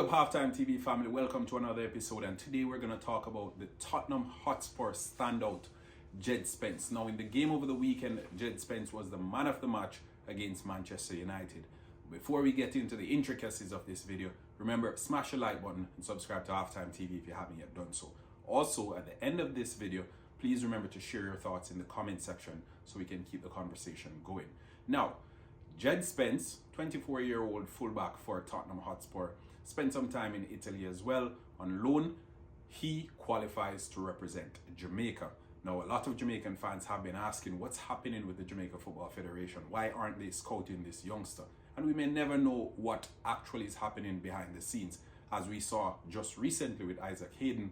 up, Halftime TV family? Welcome to another episode, and today we're going to talk about the Tottenham Hotspur standout, Jed Spence. Now, in the game over the weekend, Jed Spence was the man of the match against Manchester United. Before we get into the intricacies of this video, remember, smash the like button and subscribe to Halftime TV if you haven't yet done so. Also, at the end of this video, please remember to share your thoughts in the comment section so we can keep the conversation going. Now, Jed Spence, 24-year-old fullback for Tottenham Hotspur, spent some time in Italy as well on loan. He qualifies to represent Jamaica. Now, a lot of Jamaican fans have been asking what's happening with the Jamaica Football Federation. Why aren't they scouting this youngster? And we may never know what actually is happening behind the scenes, as we saw just recently with Isaac Hayden.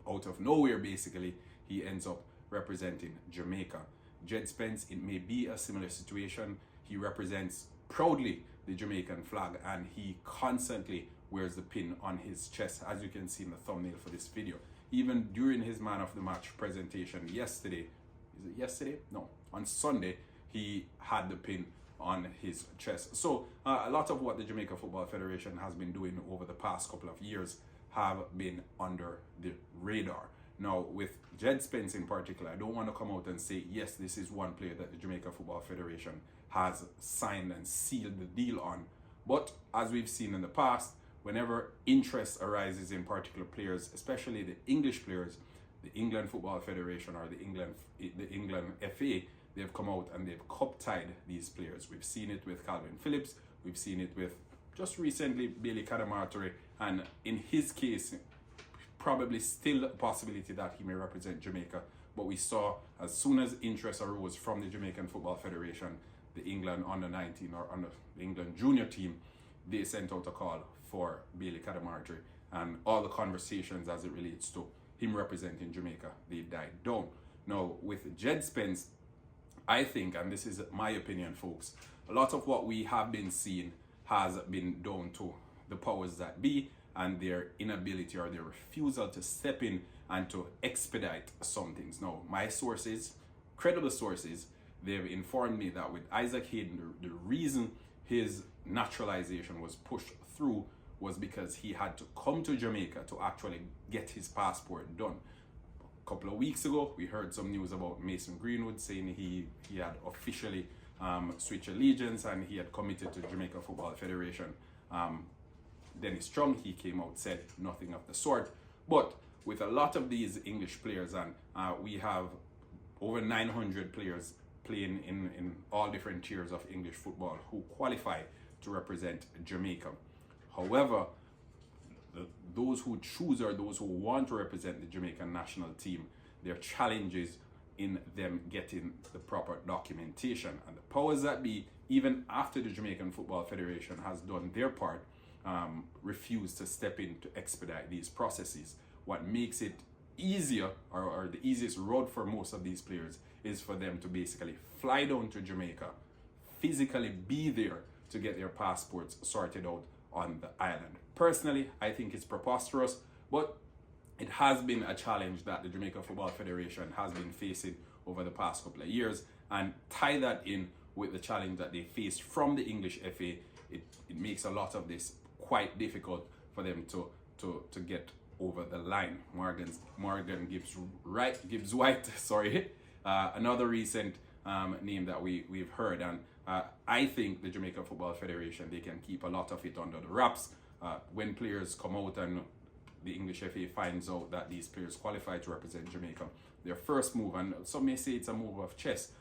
Out of nowhere, basically, he ends up representing Jamaica. Jed Spence, it may be a similar situation. He represents proudly the Jamaican flag, and he constantly wears the pin on his chest, as you can see in the thumbnail for this video. Even during his man of the match presentation yesterday, is it yesterday? No, on Sunday, he had the pin on his chest. So a lot of what the Jamaica Football Federation has been doing over the past couple of years have been under the radar. Now, with Jed Spence in particular, I don't want to come out and say, yes, this is one player that the Jamaica Football Federation has signed and sealed the deal on. But as we've seen in the past, whenever interest arises in particular players, especially the English players, the England Football Federation or the England FA, they've come out and they've cup-tied these players. We've seen it with Calvin Phillips. We've seen it with, just recently, Bailey Cadamarteri. And in his case, probably still a possibility that he may represent Jamaica. But we saw as soon as interest arose from the Jamaican Football Federation, the England under-19 or under the England junior team, they sent out a call for Bailey Cadamarteri, and all the conversations as it relates to him representing Jamaica, they died down. Now, with Jed Spence, I think, and this is my opinion, folks, a lot of what we have been seeing has been down to the powers that be and their inability or their refusal to step in and to expedite some things. Now, my sources, credible sources, they've informed me that with Isaac Hayden, the reason his naturalization was pushed through was because he had to come to Jamaica to actually get his passport done. A couple of weeks ago, we heard some news about Mason Greenwood saying he had officially switched allegiance and he had committed to the Jamaica Football Federation. Dennis Strong, he came out, said nothing of the sort. But with a lot of these English players, and we have over 900 players playing in all different tiers of English football who qualify to represent Jamaica. However, those who choose or those who want to represent the Jamaican national team, there are challenges in them getting the proper documentation. And the powers that be, even after the Jamaican Football Federation has done their part, refuse to step in to expedite these processes. What makes it easier, or the easiest road for most of these players, is for them to basically fly down to Jamaica, physically be there to get their passports sorted out on the island. Personally, I think it's preposterous, but it has been a challenge that the Jamaica Football Federation has been facing over the past couple of years, and tie that in with the challenge that they faced from the English FA, it makes a lot of this quite difficult for them to get over the line. Morgan Gibbs White, sorry, another recent name that we've heard, and I think the Jamaica Football Federation, they can keep a lot of it under the wraps. When players come out and the English FA finds out that these players qualify to represent Jamaica, their first move, and some may say it's a move of chess,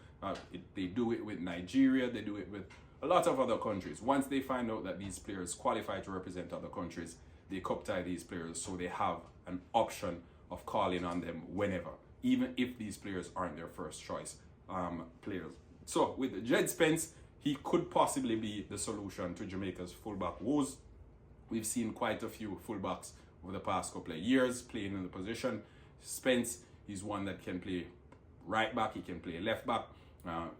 they do it with Nigeria, they do it with a lot of other countries. Once they find out that these players qualify to represent other countries, they cup-tie these players so they have an option of calling on them whenever, even if these players aren't their first choice players. So with Jed Spence, he could possibly be the solution to Jamaica's fullback woes. We've seen quite a few fullbacks over the past couple of years playing in the position. Spence is one that can play right back, he can play left back.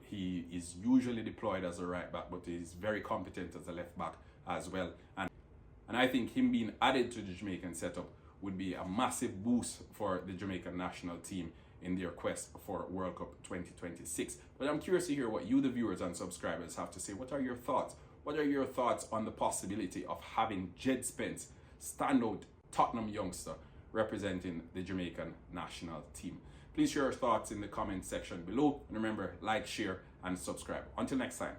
He is usually deployed as a right back, but he's very competent as a left back as well. And I think him being added to the Jamaican setup would be a massive boost for the Jamaican national team in their quest for World Cup 2026. But I'm curious to hear what you, the viewers and subscribers, have to say. What are your thoughts? What are your thoughts on the possibility of having Jed Spence, standout Tottenham youngster, representing the Jamaican national team? Please share your thoughts in the comment section below. And remember, like, share, and subscribe. Until next time.